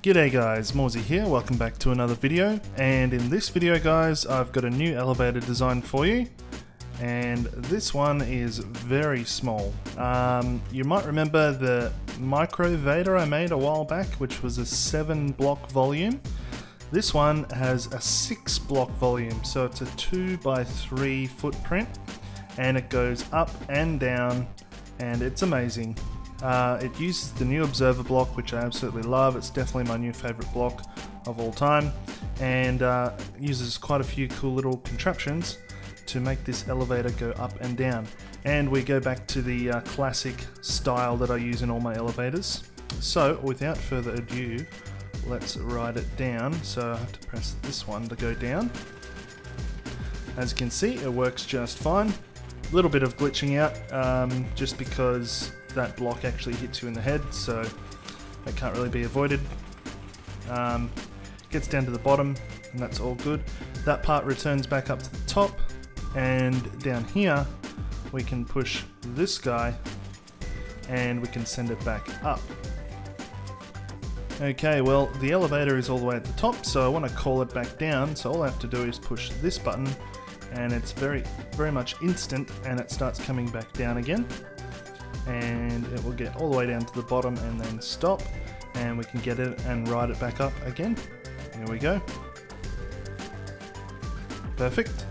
G'day guys, Morezy here, welcome back to another video, and in this video guys I've got a new elevator design for you, and this one is very small. You might remember the Nano-vator I made a while back, which was a 7 block volume. This one has a 6 block volume, so it's a 2x3 footprint, and it goes up and down, and it's amazing. It uses the new observer block, which I absolutely love. It's definitely my new favorite block of all time, and uses quite a few cool little contraptions to make this elevator go up and down. And we go back to the classic style that I use in all my elevators. So without further ado, let's ride it down. So I have to press this one to go down. As you can see, it works just fine. A little bit of glitching out, just because that block actually hits you in the head, so that can't really be avoided. Gets down to the bottom, and that's all good. That part returns back up to the top, and down here we can push this guy and we can send it back up. Okay, well the elevator is all the way at the top, so I want to call it back down, so all I have to do is push this button and it's very much instant, and it starts coming back down again, and it will get all the way down to the bottom and then stop, and we can get it and ride it back up again. Here we go. Perfect.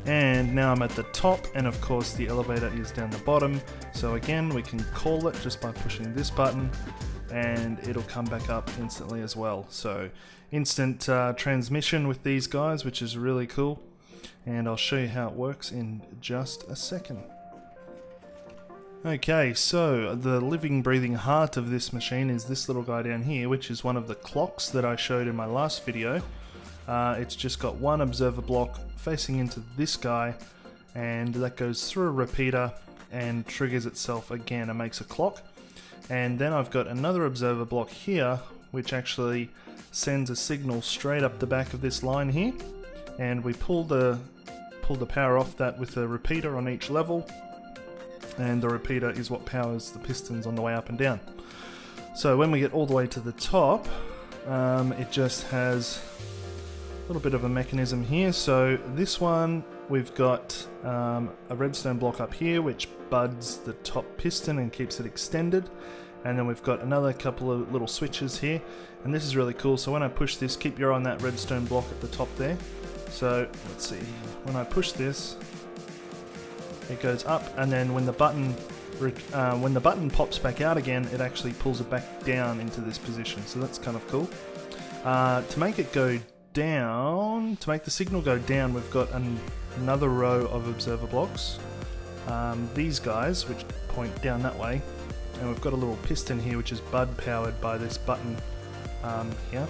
And now I'm at the top, and of course the elevator is down the bottom, so again we can call it just by pushing this button, and it'll come back up instantly as well. So instant transmission with these guys, which is really cool, and I'll show you how it works in just a second. Okay, so the living, breathing heart of this machine is this little guy down here, which is one of the clocks that I showed in my last video. It's just got one observer block facing into this guy, and that goes through a repeater and triggers itself again and makes a clock. And then I've got another observer block here, which actually sends a signal straight up the back of this line here, and we pull the power off that with a repeater on each level, and the repeater is what powers the pistons on the way up and down. So when we get all the way to the top, it just has a little bit of a mechanism here. So this one, we've got a redstone block up here which buds the top piston and keeps it extended, and then we've got another couple of little switches here, and this is really cool. So when I push this, keep your eye on that redstone block at the top there. So let's see, when I push this, it goes up, and then when the button pops back out again, it actually pulls it back down into this position. So that's kind of cool. To make it go down, to make the signal go down, we've got another row of observer blocks. These guys, which point down that way, and we've got a little piston here which is bud powered by this button here,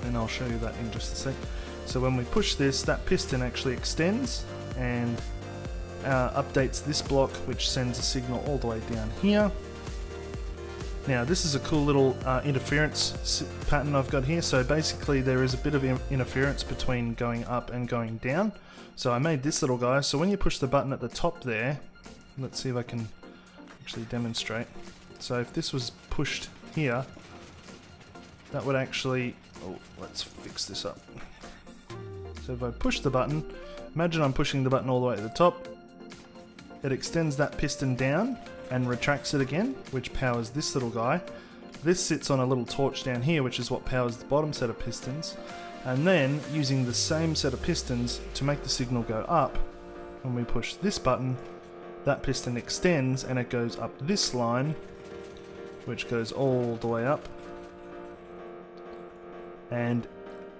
and I'll show you that in just a sec. So when we push this, that piston actually extends and updates this block, which sends a signal all the way down here. Now this is a cool little interference pattern I've got here. So basically there is a bit of interference between going up and going down. So I made this little guy, so when you push the button at the top there, let's see if I can actually demonstrate. So if this was pushed here, that would actually, oh, let's fix this up. So if I push the button, imagine I'm pushing the button all the way at the top, it extends that piston down and retracts it again, which powers this little guy. This sits on a little torch down here, which is what powers the bottom set of pistons. And then, using the same set of pistons to make the signal go up, when we push this button, that piston extends and it goes up this line, which goes all the way up and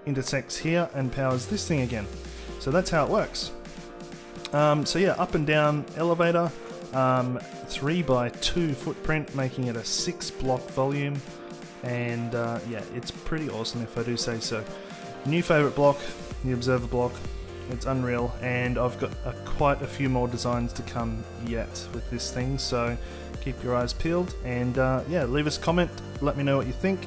intersects here and powers this thing again. So that's how it works. So yeah, up and down elevator, 3x2 footprint, making it a 6 block volume, and yeah, it's pretty awesome if I do say so. New favorite block, the observer block. It's unreal, and I've got quite a few more designs to come yet with this thing, so keep your eyes peeled, and yeah, leave us a comment, let me know what you think,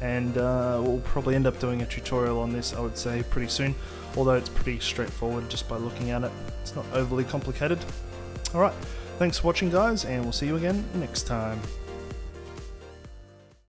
and we'll probably end up doing a tutorial on this, I would say, pretty soon, although it's pretty straightforward just by looking at it. It's not overly complicated. Alright, thanks for watching guys, and we'll see you again next time.